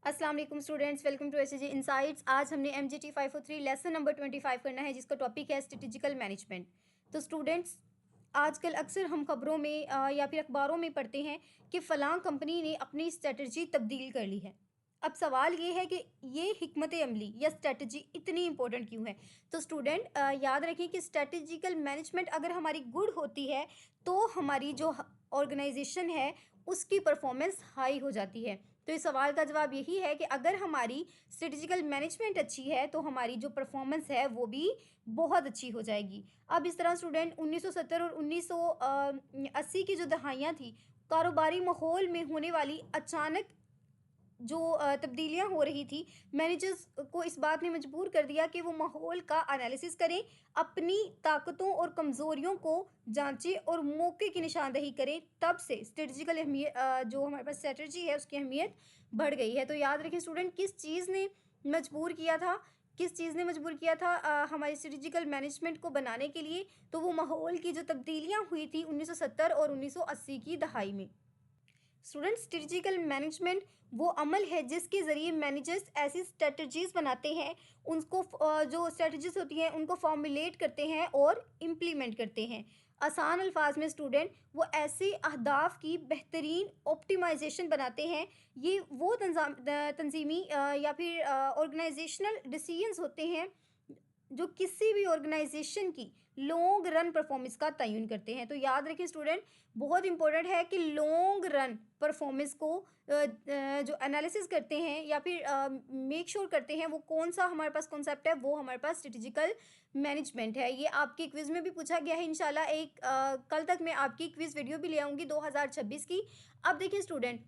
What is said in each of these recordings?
अस्सलाम वालेकुम students, welcome to SAG insights. आज हमने एमजीटी 503 लेसन नंबर 25 करना है, जिसका टॉपिक है स्ट्रेटेजिकल मैनेजमेंट। तो स्टूडेंट्स, आजकल अक्सर हम खबरों में या फिर अखबारों में पढ़ते हैं कि फ़लाँ कंपनी ने अपनी स्ट्रेटजी तब्दील कर ली है। अब सवाल ये है कि ये हिकमत अमली या स्ट्रेटजी इतनी इंपॉर्टेंट क्यों है। तो स्टूडेंट याद रखें कि स्ट्रेटेजिकल मैनेजमेंट अगर हमारी गुड होती है तो हमारी जो ऑर्गेनाइजेशन है उसकी परफॉर्मेंस हाई हो जाती है। तो इस सवाल का जवाब यही है कि अगर हमारी स्ट्रेटेजिकल मैनेजमेंट अच्छी है तो हमारी जो परफॉर्मेंस है वो भी बहुत अच्छी हो जाएगी। अब इस तरह स्टूडेंट 1970 और 1980 की जो दहाइयाँ थी, कारोबारी माहौल में होने वाली अचानक जो तब्दीलियाँ हो रही थी, मैनेजर्स को इस बात ने मजबूर कर दिया कि वो माहौल का एनालिसिस करें, अपनी ताकतों और कमज़ोरियों को जांचें और मौके की निशानदही करें। तब से स्ट्रेटजिकल अहमियत जो हमारे पास स्ट्रेटजी है उसकी अहमियत बढ़ गई है। तो याद रखें स्टूडेंट, किस चीज़ ने मजबूर किया था हमारी स्ट्रेटजिकल मैनेजमेंट को बनाने के लिए। तो वो माहौल की जो तब्दीलियाँ हुई थी 1970 और 1980 की दहाई में। स्टूडेंट, स्ट्रेटजिकल मैनेजमेंट वो अमल है जिसके ज़रिए मैनेजर्स ऐसी स्ट्रेटजीज़ बनाते हैं, उनको जो स्ट्रेटजीज़ होती हैं उनको फॉर्मुलेट करते हैं और इम्प्लीमेंट करते हैं। आसान अल्फाज में स्टूडेंट, वो ऐसे अहदाफ की बेहतरीन ऑप्टिमाइजेशन बनाते हैं। ये वो तंजीमी या फिर ऑर्गेनाइजेशनल डिसीजंस होते हैं जो किसी भी ऑर्गेनाइजेशन की लॉन्ग रन परफॉर्मेंस का तयन करते हैं। तो याद रखें स्टूडेंट, बहुत इंपॉर्टेंट है कि लॉन्ग रन परफॉर्मेंस को जो एनालिसिस करते हैं या फिर मेक श्योर करते हैं, वो कौन सा हमारे पास कॉन्सेप्ट है, वो हमारे पास स्ट्रेटेजिकल मैनेजमेंट है। ये आपके क्विज में भी पूछा गया है। इंशाल्लाह कल तक मैं आपकी क्विज वीडियो भी ले आऊँगी 2026 की। अब देखिए स्टूडेंट,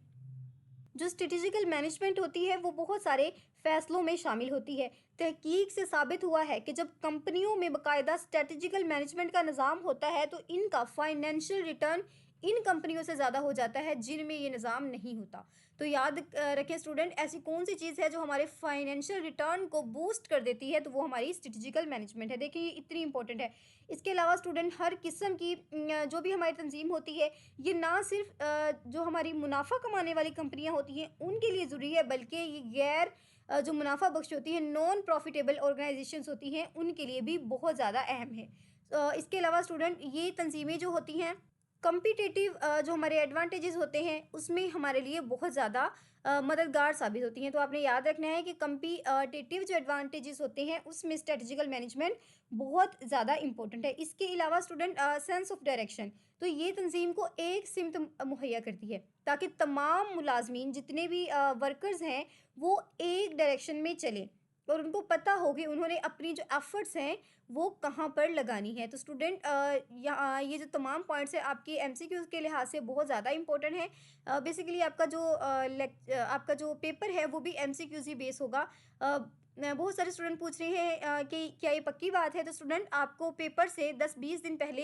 जो स्ट्रेटेजिकल मैनेजमेंट होती है वो बहुत सारे फैसलों में शामिल होती है। तहकीक से साबित हुआ है कि जब कंपनियों में बाकायदा स्ट्रेटेजिकल मैनेजमेंट का निज़ाम होता है तो इनका फाइनेंशियल रिटर्न इन कंपनियों से ज़्यादा हो जाता है जिनमें ये निज़ाम नहीं होता। तो याद रखें स्टूडेंट, ऐसी कौन सी चीज़ है जो हमारे फाइनेंशियल रिटर्न को बूस्ट कर देती है, तो वो हमारी स्ट्रेटेजिकल मैनेजमेंट है। देखिए, ये इतनी इंपॉर्टेंट है। इसके अलावा स्टूडेंट, हर किस्म की जो भी हमारी तंजीम होती है, ये ना सिर्फ जो हमारी मुनाफा कमाने वाली कंपनियां होती हैं उनके लिए ज़रूरी है, बल्कि ये गैर जो मुनाफा बख्श होती है, नॉन प्रॉफिटेबल ऑर्गेनाइजेशंस होती हैं, उनके लिए भी बहुत ज़्यादा अहम है। इसके अलावा स्टूडेंट, ये तंजीमें जो होती हैं कम्पिटिटिव जो हमारे एडवांटेजेस होते हैं उसमें हमारे लिए बहुत ज़्यादा मददगार साबित होती हैं। तो आपने याद रखना है कि कम्पिटिटिव जो एडवांटेजेस होते हैं उसमें स्ट्रेटेजिकल मैनेजमेंट बहुत ज़्यादा इंपॉर्टेंट है। इसके अलावा स्टूडेंट, सेंस ऑफ डायरेक्शन, तो ये तंजीम को एक सिमत मुहैया करती है ताकि तमाम मुलाजमीन जितने भी वर्कर्स हैं वो एक डायरेक्शन में चलें और उनको पता हो कि उन्होंने अपनी जो एफर्ट्स हैं वो कहाँ पर लगानी है। तो स्टूडेंट, ये जो तमाम पॉइंट्स हैं आपके एमसीक्यूज के लिहाज से बहुत ज़्यादा इंपॉर्टेंट है। बेसिकली आपका जो पेपर है वो भी एमसीक्यूज ही बेस होगा। बहुत सारे स्टूडेंट पूछ रहे हैं कि क्या ये पक्की बात है। तो स्टूडेंट, आपको पेपर से 10-20 दिन पहले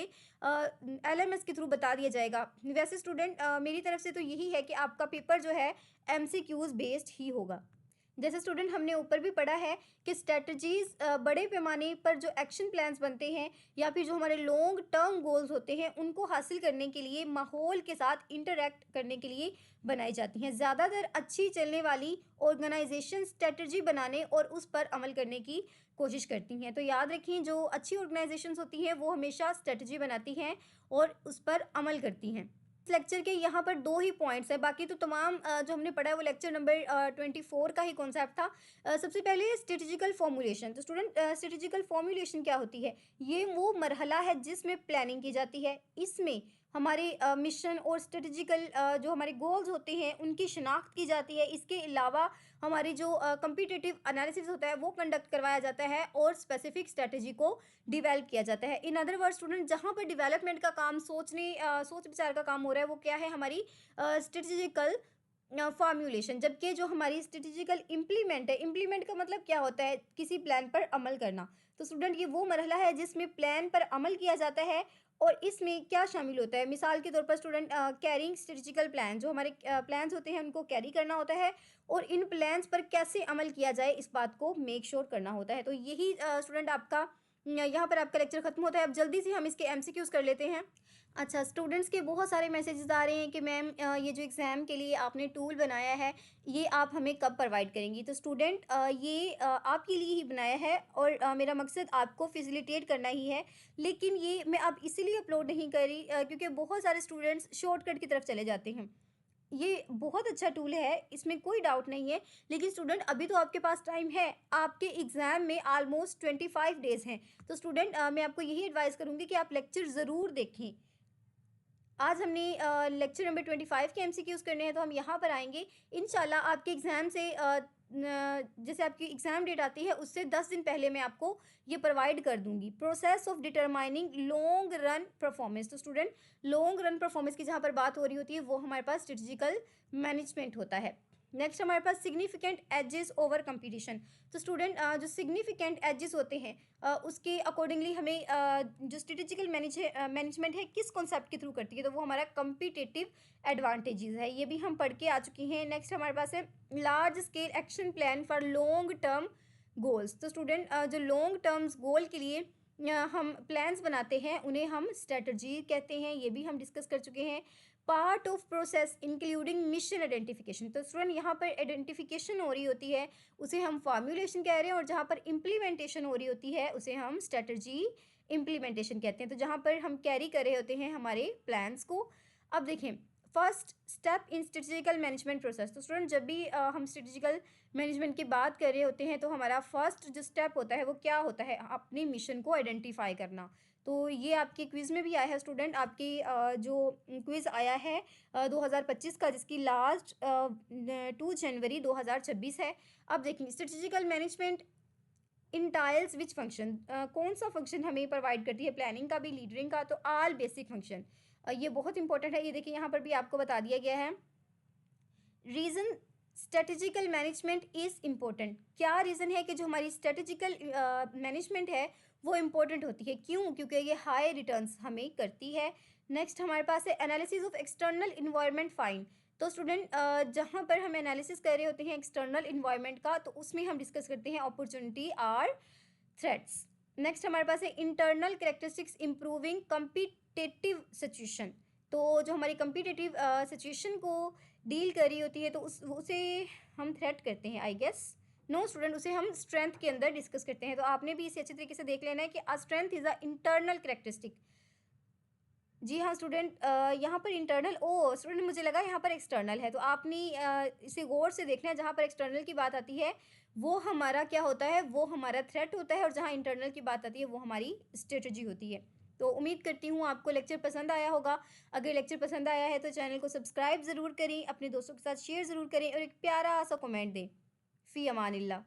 एलएमएस के थ्रू बता दिया जाएगा। वैसे स्टूडेंट, मेरी तरफ से तो यही है कि आपका पेपर जो है एमसीक्यूज बेस्ड ही होगा। जैसे स्टूडेंट, हमने ऊपर भी पढ़ा है कि स्ट्रेटजीज बड़े पैमाने पर जो एक्शन प्लान्स बनते हैं या फिर जो हमारे लॉन्ग टर्म गोल्स होते हैं उनको हासिल करने के लिए माहौल के साथ इंटरेक्ट करने के लिए बनाई जाती हैं। ज़्यादातर अच्छी चलने वाली ऑर्गेनाइजेशन स्ट्रेटजी बनाने और उस पर अमल करने की कोशिश करती हैं। तो याद रखें, जो अच्छी ऑर्गेनाइजेशंस होती हैं वो हमेशा स्ट्रेटजी बनाती हैं और उस पर अमल करती हैं। लेक्चर के यहाँ पर 2 ही पॉइंट्स हैं, बाकी तो तमाम जो हमने पढ़ा है वो लेक्चर नंबर 24 का ही कॉन्सेप्ट था। सबसे पहले स्ट्रेटेजिकल फॉर्मुलेशन। तो स्टूडेंट, स्ट्रेटेजिकल फॉर्मुलेशन क्या होती है? ये वो मरहला है जिसमें प्लानिंग की जाती है। इसमें हमारे मिशन और स्ट्रेटेजिकल जो हमारे गोल्स होते हैं उनकी शिनाख्त की जाती है। इसके अलावा हमारी जो कम्पिटिटिव एनालिसिस होता है वो कंडक्ट करवाया जाता है और स्पेसिफिक स्ट्रेटजी को डिवेल्प किया जाता है। इन अदर वर्ड स्टूडेंट, जहाँ पर डेवलपमेंट का काम सोच विचार का काम हो रहा है वो क्या है? हमारी स्ट्रेटेजिकल फॉर्म्यूलेशन। जबकि जो हमारी स्ट्रेटेजिकल इम्प्लीमेंट है, इम्प्लीमेंट का मतलब क्या होता है? किसी प्लान पर अमल करना। तो स्टूडेंट, ये वो मरहला है जिसमें प्लान पर अमल किया जाता है और इसमें क्या शामिल होता है? मिसाल के तौर पर स्टूडेंट, कैरिंग स्ट्रेटेजिकल प्लान, जो हमारे प्लान्स होते हैं उनको कैरी करना होता है और इन प्लान्स पर कैसे अमल किया जाए इस बात को मेक श्योर करना होता है। तो यही स्टूडेंट आपका यहाँ पर आपका लेक्चर खत्म होता है। अब जल्दी से हम इसके एमसीक्यूज़ कर लेते हैं। अच्छा, स्टूडेंट्स के बहुत सारे मैसेजेस आ रहे हैं कि मैम ये जो एग्ज़ाम के लिए आपने टूल बनाया है, ये आप हमें कब प्रोवाइड करेंगी? तो स्टूडेंट ये आपके लिए ही बनाया है और मेरा मकसद आपको फैसिलिटेट करना ही है। लेकिन ये मैं अब इसीलिए अपलोड नहीं कर रही क्योंकि बहुत सारे स्टूडेंट्स शॉर्टकट की तरफ चले जाते हैं। ये बहुत अच्छा टूल है, इसमें कोई डाउट नहीं है। लेकिन स्टूडेंट अभी तो आपके पास टाइम है, आपके एग्ज़ाम में ऑलमोस्ट 25 डेज़ हैं। तो स्टूडेंट मैं आपको यही एडवाइस करूँगी कि आप लेक्चर ज़रूर देखें। आज हमने लेक्चर नंबर 25 के एमसीक्यूज़ करने हैं, तो हम यहाँ पर आएँगे। इंशाल्लाह आपके एग्ज़ाम से जैसे आपकी एग्ज़ाम डेट आती है, उससे 10 दिन पहले मैं आपको ये प्रोवाइड कर दूँगी। Process of determining long run performance. तो स्टूडेंट लॉन्ग रन परफॉर्मेंस की जहाँ पर बात हो रही होती है, वो हमारे पास स्ट्रेटजिकल मैनेजमेंट होता है। नेक्स्ट हमारे पास सिग्निफिकेंट एजेस ओवर कंपटीशन। तो स्टूडेंट जो सिग्निफिकेंट एजेस होते हैं, उसके अकॉर्डिंगली हमें जो स्ट्रेटेजिकल मैनेजमेंट है किस कॉन्सेप्ट के थ्रू करती है, तो वो हमारा कम्पिटिटिव एडवांटेजेस है। ये भी हम पढ़ के आ चुके हैं। नेक्स्ट हमारे पास है large scale action plan for long term goals. तो स्टूडेंट जो लॉन्ग टर्म्स गोल के लिए हम प्लान्स बनाते हैं, उन्हें हम स्ट्रेटजी कहते हैं। ये भी हम डिस्कस कर चुके हैं। Part of process including mission identification. तो स्टूडेंट यहाँ पर आइडेंटिफिकेशन हो रही होती है, उसे हम फॉर्मुलेशन कह रहे हैं, और जहाँ पर इम्प्लीमेंटेशन हो रही होती है, उसे हम स्ट्रेटजी इम्प्लीमेंटेशन कहते हैं। तो जहाँ पर हम कैरी कर रहे होते हैं हमारे प्लान्स को। अब देखें, first step in strategical management process. तो स्टूडेंट जब भी हम स्ट्रेटेजिकल मैनेजमेंट की बात कर रहे होते हैं, तो हमारा फर्स्ट जो स्टेप होता है वो क्या होता है? अपनी मिशन को आइडेंटिफाई करना। तो ये आपके क्विज़ में भी आया है स्टूडेंट। आपकी जो क्विज़ आया है 2025 का, जिसकी लास्ट 2 जनवरी 2026 है। अब देखिए, स्ट्रेटेजिकल मैनेजमेंट इंटाइल्स विच फंक्शन। कौन सा फंक्शन हमें प्रोवाइड करती है? प्लानिंग का भी, लीडरिंग का। तो ऑल बेसिक फंक्शन। ये बहुत इंपॉर्टेंट है। ये देखिए, यहाँ पर भी आपको बता दिया गया है। Reason strategical management is important. क्या रीज़न है कि जो हमारी स्ट्रेटेजिकल मैनेजमेंट है वो इम्पोर्टेंट होती है? क्यों? क्योंकि ये हाई रिटर्न्स हमें करती है। नेक्स्ट हमारे पास है analysis of external environment find. तो स्टूडेंट जहाँ पर हम एनालिसिस कर रहे होते हैं एक्सटर्नल इन्वायरमेंट का, तो उसमें हम डिस्कस करते हैं अपॉर्चुनिटी और थ्रेट्स। नेक्स्ट हमारे पास है internal characteristics improving competitive situation. तो जो हमारी कम्पिटिटिव सिचुएशन को डील कर रही होती है, तो उसे हम थ्रेट करते हैं, आई गेस। नो स्टूडेंट, उसे हम स्ट्रेंथ के अंदर डिस्कस करते हैं। तो आपने भी इसे अच्छे तरीके से देख लेना है कि a strength is a internal characteristic. जी हाँ स्टूडेंट, यहाँ पर इंटरनल, ओ स्टूडेंट मुझे लगा यहाँ पर एक्सटर्नल है, तो आपने इसे गौर से देखना है। जहाँ पर एक्सटर्नल की बात आती है वो हमारा क्या होता है? वो हमारा थ्रेट होता है, और जहाँ इंटरनल की बात आती है वो हमारी स्ट्रेटजी होती है। तो उम्मीद करती हूँ आपको लेक्चर पसंद आया होगा। अगर लेक्चर पसंद आया है तो चैनल को सब्सक्राइब ज़रूर करें, अपने दोस्तों के साथ शेयर ज़रूर करें, और एक प्यारा सा कमेंट दें। फ़ी अमानिल्लाह।